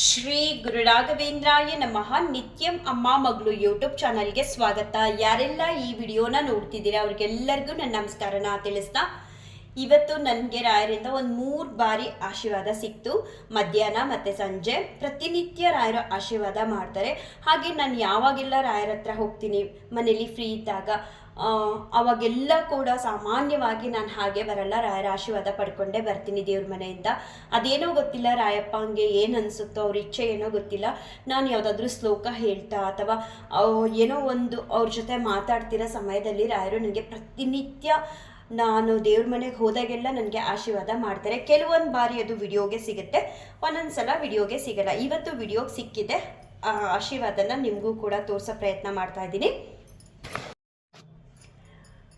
ಶ್ರೀ ಗುರು ರಾಘವೇಂದ್ರಾಯ ನಮಃ. ನಿತ್ಯಂ ಅಮ್ಮ ಮಗಳು ಯೂಟ್ಯೂಬ್ ಚಾನಲ್ಗೆ ಸ್ವಾಗತ. ಯಾರೆಲ್ಲ ಈ ವಿಡಿಯೋನ ನೋಡ್ತಿದ್ದೀರಾ ಅವ್ರಿಗೆಲ್ಲರಿಗೂ ನನ್ನ ನಮಸ್ಕಾರನ ತಿಳಿಸ್ತಾ, ಇವತ್ತು ನನಗೆ ರಾಯರಿಂದ ಒಂದು 3 ಬಾರಿ ಆಶೀರ್ವಾದ ಸಿಕ್ತು. ಮಧ್ಯಾಹ್ನ ಮತ್ತು ಸಂಜೆ ಪ್ರತಿನಿತ್ಯ ರಾಯರ ಆಶೀರ್ವಾದ ಮಾಡ್ತಾರೆ. ಹಾಗೆ ನಾನು ಯಾವಾಗೆಲ್ಲ ರಾಯರ ಹತ್ರ ಹೋಗ್ತೀನಿ ಮನೇಲಿ ಫ್ರೀ ಇದ್ದಾಗ, ಅವಾಗೆಲ್ಲ ಕೂಡ ಸಾಮಾನ್ಯವಾಗಿ ನಾನು ಹಾಗೆ ಬರಲ್ಲ, ರಾಯರ ಆಶೀರ್ವಾದ ಪಡ್ಕೊಂಡೇ ಬರ್ತೀನಿ ದೇವ್ರ ಮನೆಯಿಂದ. ಅದೇನೋ ಗೊತ್ತಿಲ್ಲ, ರಾಯಪ್ಪ ಹಂಗೆ ಏನು ಅನಿಸುತ್ತೋ ಅವ್ರ ಇಚ್ಛೆ ಏನೋ ಗೊತ್ತಿಲ್ಲ, ನಾನು ಯಾವುದಾದ್ರೂ ಶ್ಲೋಕ ಹೇಳ್ತಾ ಅಥವಾ ಏನೋ ಒಂದು ಅವ್ರ ಜೊತೆ ಮಾತಾಡ್ತಿರೋ ಸಮಯದಲ್ಲಿ ರಾಯರು ನನಗೆ ಪ್ರತಿನಿತ್ಯ ನಾನು ದೇವ್ರ ಮನೆಗೆ ಹೋದಾಗೆಲ್ಲ ನನಗೆ ಆಶೀರ್ವಾದ ಮಾಡ್ತಾರೆ. ಕೆಲವೊಂದು ಬಾರಿ ಅದು ವಿಡಿಯೋಗೆ ಸಿಗುತ್ತೆ, ಒಂದೊಂದು ಸಲ ವಿಡಿಯೋಗೆ ಸಿಗಲ್ಲ. ಇವತ್ತು ವಿಡಿಯೋಗೆ ಸಿಕ್ಕಿದೆ, ಆ ಆಶೀರ್ವಾದನ ನಿಮಗೂ ಕೂಡ ತೋರಿಸೋ ಪ್ರಯತ್ನ ಮಾಡ್ತಾ ಇದ್ದೀನಿ.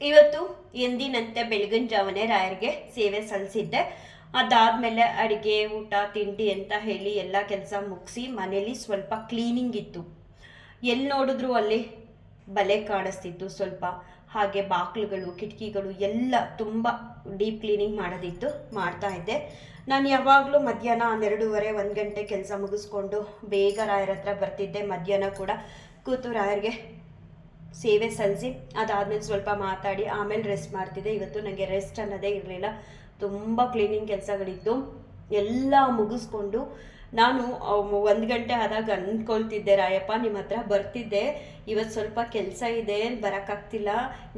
ಇವತ್ತು ಎಂದಿನಂತೆ ಬೆಳಗಿನ ಜಾವನೆ ರಾಯರಿಗೆ ಸೇವೆ ಸಲ್ಲಿಸಿದ್ದೆ. ಅದಾದಮೇಲೆ ಅಡುಗೆ ಊಟ ತಿಂಡಿ ಅಂತ ಹೇಳಿ ಎಲ್ಲ ಕೆಲಸ ಮುಗಿಸಿ ಮನೇಲಿ ಸ್ವಲ್ಪ ಕ್ಲೀನಿಂಗ್ ಇತ್ತು. ಎಲ್ಲಿ ನೋಡಿದ್ರು ಅಲ್ಲಿ ಬಲೆ ಕಾಣಿಸ್ತಿತ್ತು ಸ್ವಲ್ಪ, ಹಾಗೆ ಬಾಗಿಲುಗಳು ಕಿಟಕಿಗಳು ಎಲ್ಲ ತುಂಬ ಡೀಪ್ ಕ್ಲೀನಿಂಗ್ ಮಾಡೋದಿತ್ತು, ಮಾಡ್ತಾ ಇದ್ದೆ. ನಾನು ಯಾವಾಗಲೂ ಮಧ್ಯಾಹ್ನ 12:30 1 ಗಂಟೆ ಕೆಲಸ ಮುಗಿಸ್ಕೊಂಡು ಬೇಗ ರಾಯರ ಹತ್ರ ಬರ್ತಿದ್ದೆ. ಮಧ್ಯಾಹ್ನ ಕೂಡ ಕೂತು ರಾಯರಿಗೆ ಸೇವೆ ಸಲ್ಲಿಸಿ ಅದಾದಮೇಲೆ ಸ್ವಲ್ಪ ಮಾತಾಡಿ ಆಮೇಲೆ ರೆಸ್ಟ್ ಮಾಡ್ತಿದ್ದೆ. ಇವತ್ತು ನನಗೆ ರೆಸ್ಟ್ ಅನ್ನೋದೇ ಇರಲಿಲ್ಲ, ತುಂಬ ಕ್ಲೀನಿಂಗ್ ಕೆಲಸಗಳಿತ್ತು. ಎಲ್ಲ ಮುಗಿಸ್ಕೊಂಡು ನಾನು 1 ಗಂಟೆ ಆದಾಗ ಅಂದ್ಕೊಳ್ತಿದ್ದೆ, ರಾಯಪ್ಪ ನಿಮ್ಮ ಹತ್ರ ಬರ್ತಿದ್ದೆ, ಇವತ್ತು ಸ್ವಲ್ಪ ಕೆಲಸ ಇದೆ ಬರೋಕ್ಕಾಗ್ತಿಲ್ಲ,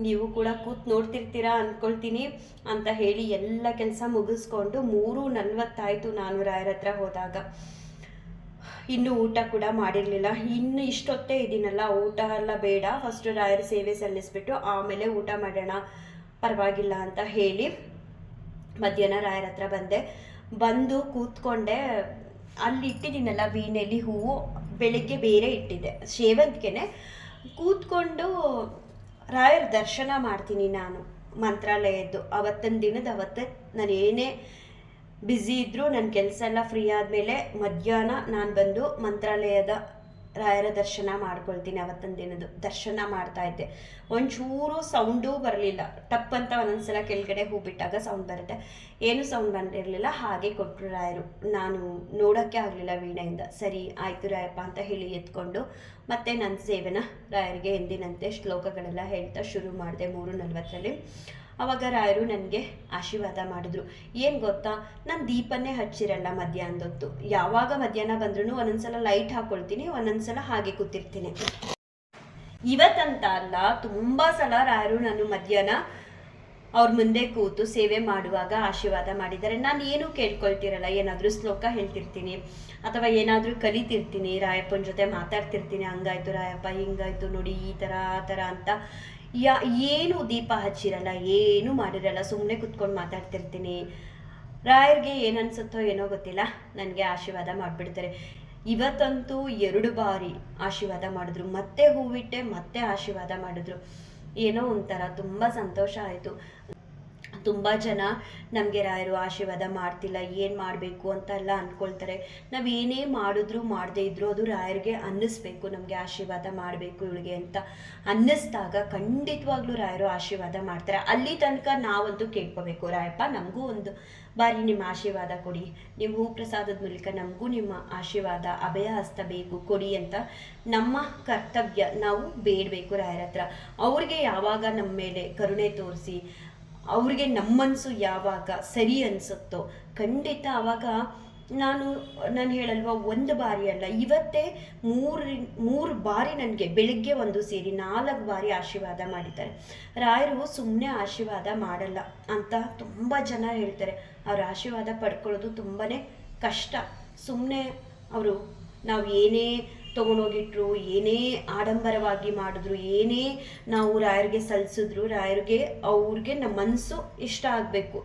ನೀವು ಕೂಡ ಕೂತು ನೋಡ್ತಿರ್ತೀರಾ ಅಂದ್ಕೊಳ್ತೀನಿ ಅಂತ ಹೇಳಿ ಎಲ್ಲ ಕೆಲಸ ಮುಗಿಸ್ಕೊಂಡು 3:40 ಆಯಿತು ನಾನು ರಾಯರ ಹತ್ರ ಹೋದಾಗ. ಇನ್ನೂ ಊಟ ಕೂಡ ಮಾಡಿರಲಿಲ್ಲ. ಇನ್ನು ಇಷ್ಟೊತ್ತೇ ಇದ್ದೀನಲ್ಲ, ಊಟ ಎಲ್ಲ ಬೇಡ, ಫಸ್ಟು ರಾಯರ ಸೇವೆ ಸಲ್ಲಿಸ್ಬಿಟ್ಟು ಆಮೇಲೆ ಊಟ ಮಾಡೋಣ ಪರವಾಗಿಲ್ಲ ಅಂತ ಹೇಳಿ ಮಧ್ಯಾಹ್ನ ರಾಯರ ಹತ್ರ ಬಂದು ಕೂತ್ಕೊಂಡೆ. ಅಲ್ಲಿ ಇಟ್ಟಿದ್ದೀನಲ್ಲ ವೀಣೆಯಲ್ಲಿ ಹೂವು, ಬೆಳಗ್ಗೆ ಬೇರೆ ಇಟ್ಟಿದ್ದೆ ಸೇವಂತಿಗೆನೆ. ಕೂತ್ಕೊಂಡು ರಾಯರ ದರ್ಶನ ಮಾಡ್ತೀನಿ ನಾನು ಮಂತ್ರಾಲಯದ್ದು. ಅವತ್ತಿನ ದಿನದ ಅವತ್ತೇ ನಾನು ಏನೇ ಬ್ಯುಸಿ ಇದ್ದರೂ ನನ್ನ ಕೆಲಸ ಎಲ್ಲ ಫ್ರೀ ಆದಮೇಲೆ ಮಧ್ಯಾಹ್ನ ನಾನು ಬಂದು ಮಂತ್ರಾಲಯದ ರಾಯರ ದರ್ಶನ ಮಾಡ್ಕೊಳ್ತೀನಿ. ಅವತ್ತಿನ ದಿನದ್ದು ದರ್ಶನ ಮಾಡ್ತಾಯಿದ್ದೆ. ಒಂಚೂರು ಸೌಂಡೂ ಬರಲಿಲ್ಲ, ಟಪ್ ಅಂತ ಒಂದೊಂದ್ಸಲ ಕೆಳಗಡೆ ಹೂ ಬಿಟ್ಟಾಗ ಸೌಂಡ್ ಬರುತ್ತೆ, ಏನು ಸೌಂಡ್ ಬಂದಿರಲಿಲ್ಲ. ಹಾಗೆ ಕೊಟ್ಟರು ರಾಯರು, ನಾನು ನೋಡೋಕ್ಕೆ ಆಗಲಿಲ್ಲ ವೀಣೆಯಿಂದ. ಸರಿ ಆಯಿತು ರಾಯಪ್ಪ ಅಂತ ಹೇಳಿ ಎತ್ಕೊಂಡು ಮತ್ತೆ ನನ್ನ ಸೇವೆನ ರಾಯರಿಗೆ ಎಂದಿನಂತೆ ಶ್ಲೋಕಗಳೆಲ್ಲ ಹೇಳ್ತಾ ಶುರು ಮಾಡಿದೆ 3:40ರಲ್ಲಿ. ಆವಾಗ ರಾಯರು ನನಗೆ ಆಶೀರ್ವಾದ ಮಾಡಿದ್ರು. ಏನು ಗೊತ್ತಾ, ನಾನು ದೀಪನ್ನೇ ಹಚ್ಚಿರಲ್ಲ ಮಧ್ಯಾಹ್ನದೊತ್ತು. ಯಾವಾಗ ಮಧ್ಯಾಹ್ನ ಬಂದ್ರೂ ಒಂದೊಂದ್ಸಲ ಲೈಟ್ ಹಾಕ್ಕೊಳ್ತೀನಿ, ಒಂದೊಂದ್ಸಲ ಹಾಗೆ ಕೂತಿರ್ತೀನಿ. ಇವತ್ತಂತ ಅಲ್ಲ, ತುಂಬ ಸಲ ರಾಯರು ನಾನು ಮಧ್ಯಾಹ್ನ ಅವ್ರ ಮುಂದೆ ಕೂತು ಸೇವೆ ಮಾಡುವಾಗ ಆಶೀರ್ವಾದ ಮಾಡಿದ್ದಾರೆ. ನಾನು ಏನೂ ಕೇಳ್ಕೊಳ್ತಿರಲ್ಲ, ಏನಾದರೂ ಶ್ಲೋಕ ಹೇಳ್ತಿರ್ತೀನಿ ಅಥವಾ ಏನಾದರೂ ಕಲಿತಿರ್ತೀನಿ, ರಾಯಪ್ಪನ ಜೊತೆ ಮಾತಾಡ್ತಿರ್ತೀನಿ, ಹಂಗಾಯ್ತು ರಾಯಪ್ಪ ಹಿಂಗಾಯ್ತು ನೋಡಿ ಈ ಥರ ಆ ಥರ ಅಂತ. ಏನು ದೀಪ ಹಚ್ಚಿರಲ್ಲ, ಏನು ಮಾಡಿರಲ್ಲ, ಸುಮ್ಮನೆ ಕುತ್ಕೊಂಡು ಮಾತಾಡ್ತಿರ್ತೀನಿ. ರಾಯರಿಗೆ ಏನನ್ಸುತ್ತೋ ಏನೋ ಗೊತ್ತಿಲ್ಲ, ನನಗೆ ಆಶೀರ್ವಾದ ಮಾಡಿಬಿಡ್ತಾರೆ. ಇವತ್ತಂತೂ 2 ಬಾರಿ ಆಶೀರ್ವಾದ ಮಾಡಿದ್ರು, ಮತ್ತೆ ಹೂವಿಟ್ಟೆ ಮತ್ತೆ ಆಶೀರ್ವಾದ ಮಾಡಿದ್ರು. ಏನೋ ಒಂಥರ ತುಂಬ ಸಂತೋಷ ಆಯಿತು. ತುಂಬ ಜನ ನಮಗೆ ರಾಯರು ಆಶೀರ್ವಾದ ಮಾಡ್ತಿಲ್ಲ, ಏನು ಮಾಡಬೇಕು ಅಂತ ಎಲ್ಲ ಅಂದ್ಕೊಳ್ತಾರೆ. ನಾವು ಏನೇ ಮಾಡಿದ್ರು ಮಾಡದೇ ಇದ್ದರೂ ಅದು ರಾಯರಿಗೆ ಅನ್ನಿಸ್ಬೇಕು, ನಮಗೆ ಆಶೀರ್ವಾದ ಮಾಡಬೇಕು ಇವಳಿಗೆ ಅಂತ ಅನ್ನಿಸ್ದಾಗ ಖಂಡಿತವಾಗ್ಲೂ ರಾಯರು ಆಶೀರ್ವಾದ ಮಾಡ್ತಾರೆ. ಅಲ್ಲಿ ತನಕ ನಾವಂತೂ ಕೇಳ್ಕೋಬೇಕು, ರಾಯಪ್ಪ ನಮಗೂ ಒಂದು ಬಾರಿ ನಿಮ್ಮ ಆಶೀರ್ವಾದ ಕೊಡಿ, ನಿಮ್ಮ ಹೂ ಪ್ರಸಾದದ ಮೂಲಕ ನಮಗೂ ನಿಮ್ಮ ಆಶೀರ್ವಾದ ಅಭಯ ಹಸ್ತ ಬೇಕು ಕೊಡಿ ಅಂತ ನಮ್ಮ ಕರ್ತವ್ಯ, ನಾವು ಬೇಡಬೇಕು ರಾಯರ ಹತ್ರ. ಅವ್ರಿಗೆ ಯಾವಾಗ ನಮ್ಮ ಮೇಲೆ ಕರುಣೆ ತೋರಿಸಿ ಅವ್ರಿಗೆ ನಮ್ಮನ್ಸು ಯಾವಾಗ ಸರಿ ಅನಿಸುತ್ತೋ ಖಂಡಿತ ಆವಾಗ ನಾನು ಹೇಳಲ್ವ, 1 ಬಾರಿ ಅಲ್ಲ, ಇವತ್ತೇ 3 ಬಾರಿ ನನಗೆ ಬೆಳಗ್ಗೆ 1 ಸೇರಿ 4 ಬಾರಿ ಆಶೀರ್ವಾದ ಮಾಡಿದ್ದಾರೆ. ರಾಯರು ಸುಮ್ಮನೆ ಆಶೀರ್ವಾದ ಮಾಡಲ್ಲ ಅಂತ ತುಂಬ ಜನ ಹೇಳ್ತಾರೆ. ಅವ್ರ ಆಶೀರ್ವಾದ ಪಡ್ಕೊಳ್ಳೋದು ತುಂಬಾ ಕಷ್ಟ. ಸುಮ್ಮನೆ ಅವರು ನಾವು ಏನೇ ತೊಗೊಂಡೋಗಿಟ್ರು, ಏನೇ ಆಡಂಬರವಾಗಿ ಮಾಡಿದ್ರು, ಏನೇ ನಾವು ರಾಯರಿಗೆ ಸಲ್ಲಿಸಿದ್ರು, ರಾಯರಿಗೆ ಅವ್ರಿಗೆ ನಮ್ಮ ಮನಸ್ಸು ಇಷ್ಟ ಆಗಬೇಕು,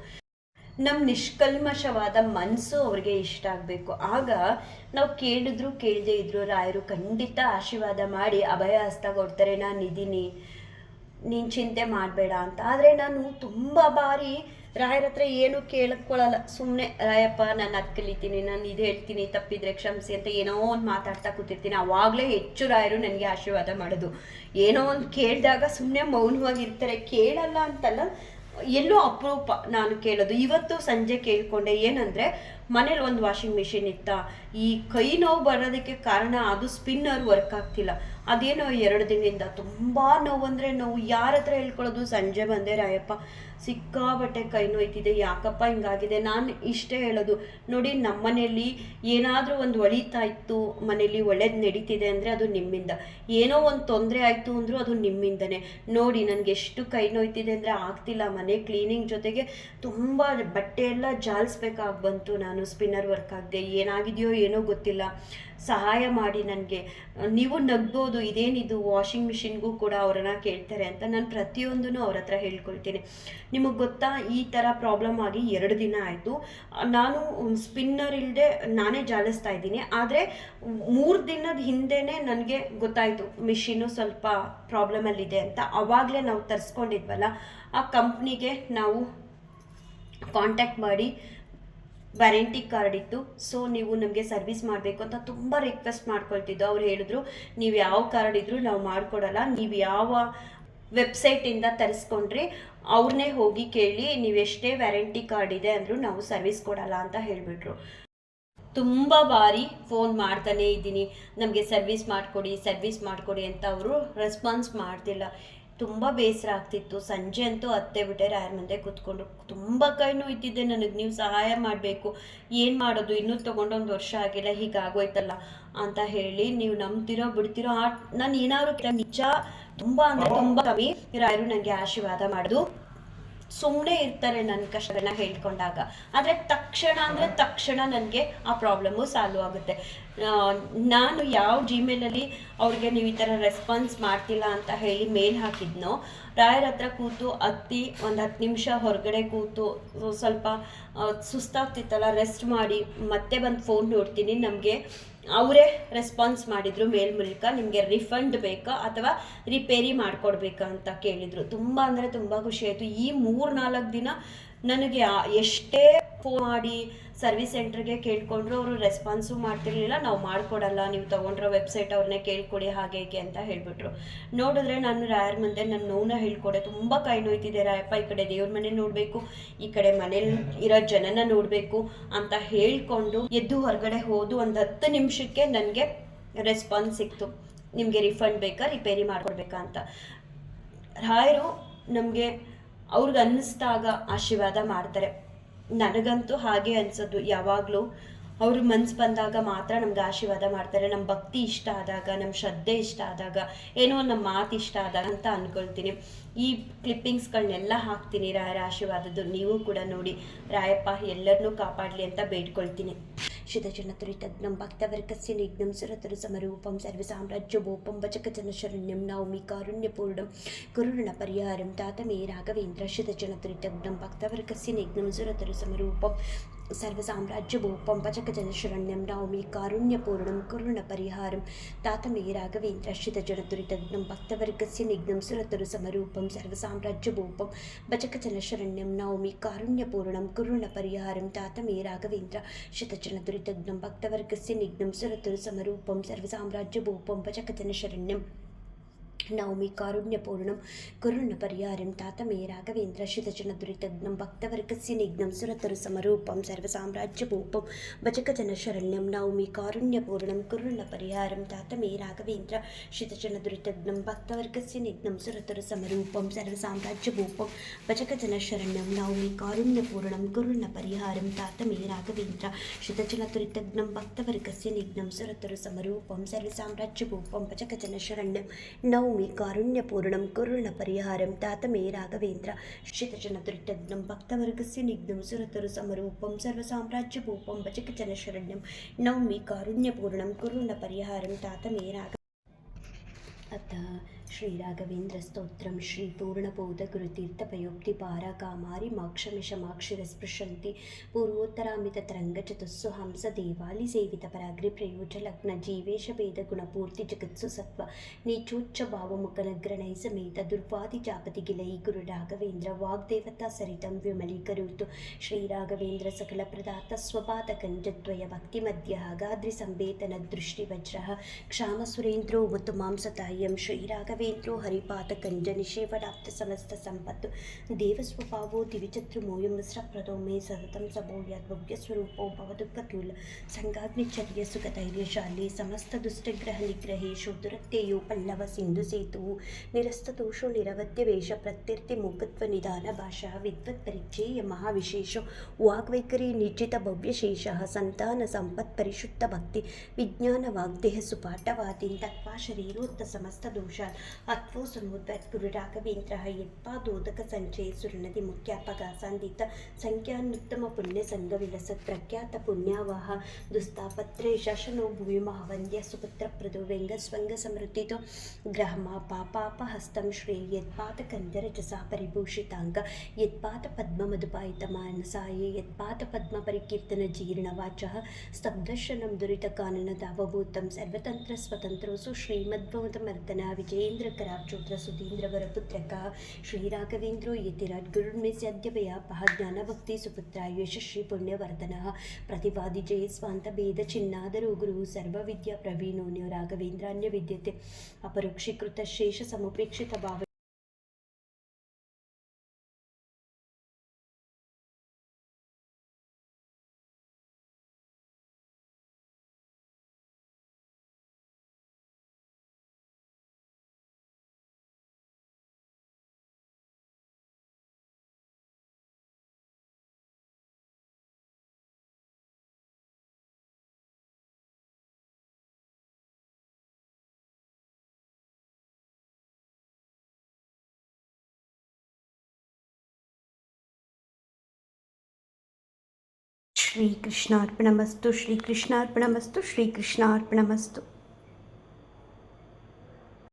ನಮ್ಮ ನಿಷ್ಕಲ್ಮಶವಾದ ಮನಸ್ಸು ಅವ್ರಿಗೆ ಇಷ್ಟ ಆಗಬೇಕು. ಆಗ ನಾವು ಕೇಳಿದ್ರು ಕೇಳದೇ ಇದ್ರು ರಾಯರು ಖಂಡಿತ ಆಶೀರ್ವಾದ ಮಾಡಿ ಅಭಯ ಹಸ್ತ ಕೊಡ್ತಾರೆ, ನಾನಿದ್ದೀನಿ ನೀನು ಚಿಂತೆ ಮಾಡಬೇಡ ಅಂತ. ಆದರೆ ನಾನು ತುಂಬ ಬಾರಿ ರಾಯರ ಹತ್ರ ಏನು ಕೇಳ್ಕೊಳ್ಳಲ್ಲ, ಸುಮ್ಮನೆ ರಾಯಪ್ಪ ನಾನು ಅದು ಕಲಿತೀನಿ, ನಾನು ಇದು ಹೇಳ್ತೀನಿ, ತಪ್ಪಿದ್ರೆ ಕ್ಷಮಿಸಿ ಅಂತ ಏನೋ ಒಂದು ಮಾತಾಡ್ತಾ ಕೂತಿರ್ತೀನಿ. ಆವಾಗಲೇ ಹೆಚ್ಚು ರಾಯರು ನನಗೆ ಆಶೀರ್ವಾದ ಮಾಡೋದು. ಏನೋ ಒಂದು ಕೇಳಿದಾಗ ಸುಮ್ಮನೆ ಮೌನವಾಗಿರ್ತಾರೆ, ಕೇಳಲ್ಲ ಅಂತಲ್ಲ, ಎಲ್ಲೋ ಅಪರೂಪ ನಾನು ಕೇಳೋದು. ಇವತ್ತು ಸಂಜೆ ಕೇಳಿಕೊಂಡೆ, ಏನಂದರೆ ಮನೇಲಿ ಒಂದು ವಾಷಿಂಗ್ ಮಿಷಿನ್ ಇತ್ತಾ, ಈ ಕೈ ನೋವು ಬರೋದಕ್ಕೆ ಕಾರಣ ಅದು ಸ್ಪಿನ್ನರ್ ವರ್ಕ್ ಆಗ್ತಿಲ್ಲ. ಅದೇನೋ 2 ದಿನದಿಂದ ತುಂಬ ನೋವು ಅಂದರೆ ನೋವು. ಯಾರ ಹತ್ರ ಹೇಳ್ಕೊಳ್ಳೋದು? ಸಂಜೆ ಬಂದೆ ರಾಯಪ್ಪ ಸಿಕ್ಕಾಬಟ್ಟೆ ಕೈ ನೋಯ್ತಿದೆ, ಯಾಕಪ್ಪ ಹಿಂಗಾಗಿದೆ. ನಾನು ಇಷ್ಟೇ ಹೇಳೋದು, ನೋಡಿ ನಮ್ಮನೇಲಿ ಏನಾದರೂ ಒಂದು ಒಳಿತಾ ಇತ್ತು, ಮನೇಲಿ ಒಳ್ಳೇದು ನಡೀತಿದೆ ಅಂದರೆ ಅದು ನಿಮ್ಮಿಂದ. ಏನೋ ಒಂದು ತೊಂದರೆ ಆಯಿತು ಅಂದರೂ ಅದು ನಿಮ್ಮಿಂದನೇ. ನೋಡಿ ನನಗೆ ಎಷ್ಟು ಕೈ ನೋಯ್ತಿದೆ ಅಂದರೆ ಆಗ್ತಿಲ್ಲ. ಮನೆ ಕ್ಲೀನಿಂಗ್ ಜೊತೆಗೆ ತುಂಬ ಬಟ್ಟೆ ಎಲ್ಲ ಜಾಲಿಸ್ಬೇಕಾಗಿ ಬಂತು. ನಾನು ಸ್ಪಿನ್ನರ್ ವರ್ಕ್ ಆಗದೆ ಏನಾಗಿದೆಯೋ ಏನೋ ಗೊತ್ತಿಲ್ಲ, ಸಹಾಯ ಮಾಡಿ ನನಗೆ. ನೀವು ನಗ್ಬೋದು, ಇದೇನಿದು ವಾಷಿಂಗ್ ಮಿಷಿನ್ಗೂ ಕೂಡ ಅವರನ್ನು ಕೇಳ್ತಾರೆ ಅಂತ. ನಾನು ಪ್ರತಿಯೊಂದೂ ಅವ್ರ ಹತ್ರ ಹೇಳ್ಕೊಳ್ತೀನಿ. ನಿಮಗೆ ಗೊತ್ತಾ, ಈ ಥರ ಪ್ರಾಬ್ಲಮ್ ಆಗಿ 2 ದಿನ ಆಯಿತು. ನಾನು ಸ್ಪಿನ್ನರ್ ಇಲ್ಲದೆ ನಾನೇ ಜಾಲಿಸ್ತಾ ಇದ್ದೀನಿ. ಆದರೆ 3 ದಿನದ ಹಿಂದೆಯೇ ನನಗೆ ಗೊತ್ತಾಯಿತು ಮಿಷಿನ್ನು ಸ್ವಲ್ಪ ಪ್ರಾಬ್ಲಮಲ್ಲಿದೆ ಅಂತ. ಆವಾಗಲೇ ನಾವು ತರಿಸ್ಕೊಂಡಿದ್ವಲ್ಲ, ಆ ಕಂಪ್ನಿಗೆ ನಾವು ಕಾಂಟ್ಯಾಕ್ಟ್ ಮಾಡಿ ವ್ಯಾರಂಟಿ ಕಾರ್ಡ್ ಇತ್ತು. ಸೊ ನೀವು ನಮಗೆ ಸರ್ವಿಸ್ ಮಾಡಬೇಕು ಅಂತ ತುಂಬ ರಿಕ್ವೆಸ್ಟ್ ಮಾಡ್ಕೊಳ್ತಿದ್ದು. ಅವ್ರು ಹೇಳಿದ್ರು, ನೀವು ಯಾವ ಕಾರ್ಡ್ ಇದ್ದರೂ ನಾವು ಮಾಡಿಕೊಡಲ್ಲ, ನೀವು ಯಾವ ವೆಬ್ಸೈಟಿಂದ ತರಿಸ್ಕೊಂಡ್ರಿ ಅವ್ರನ್ನೇ ಹೋಗಿ ಕೇಳಿ, ನೀವೆಷ್ಟೇ ವ್ಯಾರಂಟಿ ಕಾರ್ಡ್ ಇದೆ ಅಂದರೂ ನಾವು ಸರ್ವಿಸ್ ಕೊಡಲ್ಲ ಅಂತ ಹೇಳಿಬಿಟ್ರು. ತುಂಬ ಬಾರಿ ಫೋನ್ ಮಾಡ್ತಾನೇ ಇದ್ದೀನಿ, ನಮಗೆ ಸರ್ವಿಸ್ ಮಾಡಿಕೊಡಿ ಅಂತ. ಅವರು ರೆಸ್ಪಾನ್ಸ್ ಮಾಡ್ತಿಲ್ಲ. ತುಂಬ ಬೇಸರ ಆಗ್ತಿತ್ತು. ಸಂಜೆ ಅಂತೂ ಅತ್ತೆ ಬಿಟ್ಟೆ ರಾಯರ ಮುಂದೆ ಕೂತ್ಕೊಂಡು ತುಂಬ ಕೈ ನೋಯ್ತಿದ್ದೆ. ನನಗೆ ನೀವು ಸಹಾಯ ಮಾಡಬೇಕು, ಏನು ಮಾಡೋದು, ಇನ್ನೂ ತೊಗೊಂಡು 1 ವರ್ಷ ಆಗಿಲ್ಲ, ಹೀಗಾಗೋಯ್ತಲ್ಲ ಅಂತ ಹೇಳಿ. ನೀವು ನಂಬ್ತಿರೋ ಬಿಡ್ತಿರೋ, ನಾನು ಏನಾದ್ರು ನಿಜ ತುಂಬ ಅಂದರೆ ತುಂಬ ಕಮ್ಮಿ ರಾಯರು ನನಗೆ ಆಶೀರ್ವಾದ ಮಾಡೋದು. ಸುಮ್ಮನೆ ಇರ್ತಾರೆ ನನ್ನ ಕಷ್ಟಗಳನ್ನ ಹೇಳ್ಕೊಂಡಾಗ. ಆದರೆ ತಕ್ಷಣ ನನಗೆ ಆ ಪ್ರಾಬ್ಲಮ್ಮು ಸಾಲ್ವ್ ಆಗುತ್ತೆ. ನಾನು ಯಾವ ಜಿಮೇಲಲ್ಲಿ ಅವ್ರಿಗೆ ನೀವು ಈ ಥರ ರೆಸ್ಪಾನ್ಸ್ ಮಾಡ್ತಿಲ್ಲ ಅಂತ ಹೇಳಿ ಮೇಲ್ ಹಾಕಿದ್ನೋ, ರಾಯರ ಹತ್ರ ಕೂತು ಒಂದು 10 ನಿಮಿಷ ಹೊರಗಡೆ ಕೂತು ಸ್ವಲ್ಪ ಸುಸ್ತಾಗ್ತಿತ್ತಲ್ಲ, ರೆಸ್ಟ್ ಮಾಡಿ ಮತ್ತೆ ಬಂದು ಫೋನ್ ನೋಡ್ತೀನಿ. ನಮಗೆ ಅವರೇ ರೆಸ್ಪಾನ್ಸ್ ಮಾಡಿದರು ಮೇಲ್ ಮೂಲಕ, ನಿಮಗೆ ರಿಫಂಡ್ ಬೇಕಾ ಅಥವಾ ರಿಪೇರಿ ಮಾಡಿಕೊಡ್ಬೇಕಾ ಅಂತ ಕೇಳಿದರು. ತುಂಬ ಅಂದರೆ ತುಂಬ ಖುಷಿ ಆಯಿತು. ಈ 3-4 ದಿನ ನನಗೆ ಎಷ್ಟೇ ಫೋನ್ ಮಾಡಿ ಸರ್ವಿಸ್ ಸೆಂಟ್ರಿಗೆ ಕೇಳ್ಕೊಂಡ್ರು ಅವರು ರೆಸ್ಪಾನ್ಸು ಮಾಡ್ತಿರ್ಲಿಲ್ಲ. ನಾವು ಮಾಡಿಕೊಡಲ್ಲ, ನೀವು ತೊಗೊಂಡ್ರೋ ವೆಬ್ಸೈಟ್ ಅವ್ರನ್ನೇ ಕೇಳ್ಕೊಡಿ ಹಾಗೆ ಹೀಗೆ ಅಂತ ಹೇಳಿಬಿಟ್ರು. ನೋಡಿದ್ರೆ ನಾನು ರಾಯರ ಮುಂದೆ ನನ್ನ ನೋವನ್ನ ಹೇಳ್ಕೊಡೆ. ತುಂಬ ಕೈ ನೋಯ್ತಿದೆ ರಾಯಪ್ಪ, ಈ ಕಡೆ ದೇವ್ರ ಮನೆ ನೋಡಬೇಕು, ಈ ಕಡೆ ಮನೇಲಿ ಇರೋ ಜನನ ನೋಡಬೇಕು ಅಂತ ಹೇಳ್ಕೊಂಡು ಎದ್ದು ಹೊರಗಡೆ ಹೋದು 10 ನಿಮಿಷಕ್ಕೆ ನನಗೆ ರೆಸ್ಪಾನ್ಸ್ ಸಿಕ್ತು, ನಿಮಗೆ ರಿಫಂಡ್ ಬೇಕಾ ರಿಪೇರಿ ಮಾಡಿಕೊಡ್ಬೇಕಾ ಅಂತ. ರಾಯರು ನಮಗೆ ಅವ್ರಿಗೆ ಅನ್ನಿಸ್ದಾಗ ಆಶೀರ್ವಾದ ಮಾಡ್ತಾರೆ. ನನಗಂತೂ ಹಾಗೆ ಅನ್ಸೋದು. ಯಾವಾಗಲೂ ಅವ್ರ ಮನ್ಸು ಬಂದಾಗ ಮಾತ್ರ ನಮ್ಗೆ ಆಶೀರ್ವಾದ ಮಾಡ್ತಾರೆ. ನಮ್ಮ ಭಕ್ತಿ ಇಷ್ಟ ಆದಾಗ, ನಮ್ಮ ಶ್ರದ್ಧೆ ಇಷ್ಟ ಆದಾಗ, ಏನೋ ನಮ್ಮ ಮಾತು ಇಷ್ಟ ಆದಾಗ ಅಂತ ಅಂದ್ಕೊಳ್ತೀನಿ. ಈ ಕ್ಲಿಪ್ಪಿಂಗ್ಸ್ಗಳನ್ನೆಲ್ಲ ಹಾಕ್ತೀನಿ ರಾಯರ ಆಶೀರ್ವಾದದ್ದು. ನೀವು ಕೂಡ ನೋಡಿ, ರಾಯಪ್ಪ ಎಲ್ಲರನ್ನೂ ಕಾಪಾಡಲಿ ಅಂತ ಬೇಡ್ಕೊಳ್ತೀನಿ. ಶಿತಜನತುರಿತಜ್ಞಂ ಭಕ್ತವರ್ಗಸ್ಯ ನಿಘ್ನಂ ಸುರತರು ಸಮರೂಪಂ ಸರ್ವಸಾಮ್ರಾಜ್ಯಭೂಪಂ ಭಜಕಜನಶರಣ್ಯಂ ನೌಮಿ ಕಾರುಣ್ಯಪೂರ್ಣಂ ಕುರುಣ ಪರಿಹಾರಂ ತಾತಮೇ ರಾಘವೇಂದ್ರ. ಶಿತಜನತುರಿತಜ್ಞಂ ಭಕ್ತವರ್ಗಸ್ಯ ನಿಘ್ನಂ ಸುರತರು ಸಮರೂಪಂ ಸರ್ವಸಾಮ್ರಾಜ್ಯಭೂಪಂ ಭಜಕಜನಶರಣ್ಯಂ ನೌಮಿ ಕಾರುಣ್ಯಪೂರ್ಣಂ ಕುರುಣ ಪರಿಹಾರಂ ತಾತಮೇ ರಾಘವೇಂದ್ರ. ಶಿತಜನತುರಿತಜ್ಞಂ ಭಕ್ತವರ್ಗಸ್ಯ ನಿಘ್ನಂ ಸುರತರು ಸಮರೂಪಂ ಸರ್ವಸಾಮ್ರಾಜ್ಯಭೂಪಂ ಭಜಕಜನಶರಣ್ಯಂ ನೌಮಿ ಕಾರುಣ್ಯಪೂರ್ಣಂ ಕುರುಣ ಪರಿಹಾರಂ ತಾತಮೇ ರಾಘವೇಂದ್ರ. ಶಿತಜನತುರಿತಜ್ಞಂ ಭಕ್ತವರ್ಗಸ್ಯ ನಿಘ್ನಂ ಸುರತರು ಸಮರೂಪಂ ಸರ್ವಸಾಮ್ರಾಜ್ಯಭೂಪಂ ಭಜಕಜನಶರಣ್ಯಂ ನೌಮಿ ಕಾರುಣ್ಯಪೂರ್ಣಂ ಕುರುಣ ಪರಿಹಾರಂ ತಾತಮೇ ರಾಘವೇಂದ್ರ. ಶಿತಜನದುರಿತಜ್ಞಂ ಭಕ್ತವರ್ಗಸ್ಯ ನಿಘ್ನಂ ಸುರತರು ಸಮರೂಪಂ ಸರ್ವಸಾಮ್ರಾಜ್ಯಭೂಪಂ ಭಜಕಜನಶರಣ್ಯಂ ನೌಮಿ ಕಾರುಣ್ಯಪೂರ್ಣಂ ಕುರುಣ ಪರಿಹಾರಂ ತಾತಮೇ ರಾಘವೇಂದ್ರ. ಶಿತಜನದುರಿತಜ್ಞಂ ಭಕ್ತವರ್ಗಸ್ಯ ನಿಘ್ನಂ ಸುರತರು ಸಮರೂಪಂ ಸರ್ವಸಾಮ್ರಾಜ್ಯಭೂಪಂ ಭಜಕಜನಶರಣ್ಯಂ ನೌಮಿ ಕಾರುಣ್ಯಪೂರ್ಣಂ ಕುರುಣ ಪರಿಹಾರಂ ತಾತಮೇ ರಾಘವೇಂದ್ರ. ಶಿತಜನದುರಿತಜ್ಞಂ ಭಕ್ತವರ್ಗಸ್ಯ ನಿಘ್ನಂ ಸುರತರು ಸಮರೂಪಂ ಸರ್ವಸಾಮ್ರಾಜ್ಯಭೂಪಂ ಭಜಕಜನಶರಣ್ಯಂ ನೌಮಿ ಕಾರುಣ್ಯಪೂರ್ಣಂ ಕುರುಣ ಪರಿಹಾರಂ ತಾತಮೇ ರಾಘವೇಂದ್ರ. ಶಿತಜನದುರಿತಜ್ಞಂ ಭಕ್ತವರ್ಗಸ್ಯ ನಿಘ್ನಂ ಸುರತರು ಸಮರೂಪಂ ಸರ್ವಸಾಮ್ರಾಜ್ಯಭೂಪಂ ಭಜಕಜನಶರಣ್ಯಂ ನೌಮಿ ಕಾರುಣ್ಯಪೂರ್ಣಂ ಕುರುಣ ಪರಿಹಾರಂ ತಾತಮೇ ರಾಘವೇಂದ್ರ. ಅಥ ಶ್ರೀ ರಾಘವೇಂದ್ರ ಸ್ತೋತ್ರಂ. ಶ್ರೀ ಪೂರ್ಣಬೋಧ ಗುರುತೀರ್ಥಪಯೋಕ್ತಿ ಪಾರ ಕಾಮಾರಿ ಮಾಕ್ಷಮಿಷಮಾಕ್ಷಿರ ಸ್ಪೃಶಂತಿ ಪೂರ್ವೋತ್ತರಾಮಿತ ತರಂಗ ಚತುಸ್ಸು ಹಂಸ ದೇವಾಲಿ ಸೇವಿತ ಪರಾಗ್ರಿ ಪ್ರಯೋಜ ಲಗ್ನ ಜೀವೇಶ ಭೇದ ಗುಣಪೂರ್ತಿ ಜಗತ್ಸು ಸತ್ವ ನೀಚೋಚ್ಚ ಭಾವಮುಖನಗ್ರಣೈ ಸಮೇತ ದುರ್ವಾದಿ ಜಾಪತಿ ಗಿಲೈ ಗುರು ರಾಘವೇಂದ್ರ ವಾಗ್ದೇವತಾ ಸರಿತಂ ವಿಮಲೀಕರೋತು. ಶ್ರೀ ರಾಘವೇಂದ್ರ ಸಕಲ ಪ್ರದಾತ ಸ್ವಪಾತಕಂಜದ್ವಯ ಭಕ್ತಿ ಮಧ್ಯ ಗಾದ್ರಿ ಸಂವೇತನ ದೃಷ್ಟಿ ವಜ್ರ ಕ್ಷಾಮ ಸುರೇಂದ್ರೋ ಮತ್ತು ಮಾಂಸತಾಯ ಸ್ವಯಂ ಶ್ರೀರಾಘವೇಂದ್ರೋ ಹರಿಪಾದ ನಿಷೇವಡಾಪ್ತ ಸಮಸ್ತ ಸಂಪತ್ತು ದೇವಸ್ವಭಾವೋ ದಿವಿಚತೃಮೋಯಂ ಮಿಶ್ರಪ್ರದೋ ಮೇ ಸತತಂ ಸಭೋ ಯದ್ಭವ್ಯ ಸ್ವರೂಪೋ ಭವದುಃಖತೂಲ ಸಂಗಾಗ್ನಿಚರ್ಯ ಸುಖಧೈರ್ಯಶಾಲಿ ಸಮಸ್ತ ದುಷ್ಟಗ್ರಹ ನಿಗ್ರಹೇಶು ದುರತ್ಯಯೋ ಪಲ್ಲವ ಸಿಂಧು ಸೇತು ನಿರಸ್ತದೋಷೋ ನಿರವಧ್ಯ ವೇಷ ಪ್ರತ್ಯರ್ಥಿ ಮೂಕತ್ವ ನಿಧಾನ ಭಾಷಾ ವಿದ್ವತ್ ಪರಿಚಯ ಮಹಾವಿಶೇಷ ವಾಗ್ವೈಖರಿ ನಿಶ್ಚಿತ ಭವ್ಯಶೇಷ ಸಂತಾನ ಸಂಪತ್ ಪರಿಶುದ್ಧ ಭಕ್ತಿ ವಿಜ್ಞಾನ ವಾಗ್ದೇಹ ಸುಪಾಠವಾದೀನ್ ತತ್ವಾ ಶರೀರೋತ್ತ ಸಮಸ್ತ ದೋಷಾನ್ ಅತ್ವೋ ಸಮುದ್ವತ್ ಗುರು ರಾಘವೇಂದ್ರ ಯತ್ಪಾದೋದಕ ಸಂಚಯ ಸುರನದಿ ಮುಖ್ಯಾಪಗ ಸಂದಿತ ಸಂಖ್ಯಾನುತ್ತಮ ಪುಣ್ಯ ಸಂಘ ವಿಲಸತ್ ಪ್ರಖ್ಯಾತ ಪುಣ್ಯಾವಾಹ ದುಸ್ತಾಪತ್ರೇ ಶಶನೋ ಭೂಮಿ ಮಹಾವಂದ್ಯ ಸುಪುತ್ರ ಪ್ರದೋ ವ್ಯಂಗ ಸ್ವಂಗ ಸಮೃದ್ಧಿತೋ ಗ್ರಹಮ ಪಾಪಾಪಹಸ್ತಂ ಶ್ರೀ ಯತ್ಪಾದ ಕಂದರ ಜಸಾ ಪರಿಭೂಷಿತಾಂಗ ಯತ್ಪಾದ ಪದ್ಮ ಮಧುಪಾಯಿತ ಮಾನಸಾಯೇ ಯತ್ಪಾದ ಪದ್ಮ ಪರಿಕೀರ್ತನ ಜೀರ್ಣವಾಚ ಸ್ತಬ್ಧಶನಂ ದುರಿತ ಕಾನನ ದಾವಭೂತಂ ಸರ್ವತಂತ್ರ ಸ್ವತಂತ್ರೋಸು ಶ್ರೀಮದ್ಭವತಮರ್ದನ ವಿಜಯೇಂದ್ರ ಕರಾಬ್ಜೋತ್ರ ಸುಧೀಂದ್ರ ವರಪುತ್ರಕ ಶ್ರೀರಾಘವೇಂದ್ರೋ ಯತಿರಾಜ್ ಗುರುರ್ಮಿಸ್ಯದ್ಯಪಯಾಪಹ ಜ್ಞಾನಭಕ್ತಿ ಸುಪುತ್ರ ಯಶಸ್ವಿ ಪುಣ್ಯವರ್ಧನ ಪ್ರತಿವಾದಿ ಜಯ ಸ್ವಾಂತ ಭೇದ ಚಿನ್ನಾದರೂ ಗುರು ಸರ್ವವಿದ್ಯಾ ಪ್ರವೀಣೋನ್ಯೋ ರಾಘವೇಂದ್ರಾನ್ಯ ವಿದ್ಯತೆ ಅಪರೋಕ್ಷೀಕೃತ ಶೇಷ ಸಮುಪೇಕ್ಷಿತ ಭಾವ ಶ್ರೀಕೃಷ್ಣಾರ್ಪಣಮಸ್ತು ಶ್ರೀಕೃಷ್ಣಾರ್ಪಣಮಸ್ತು ಶ್ರೀಕೃಷ್ಣಾರ್ಪಣಮಸ್ತು.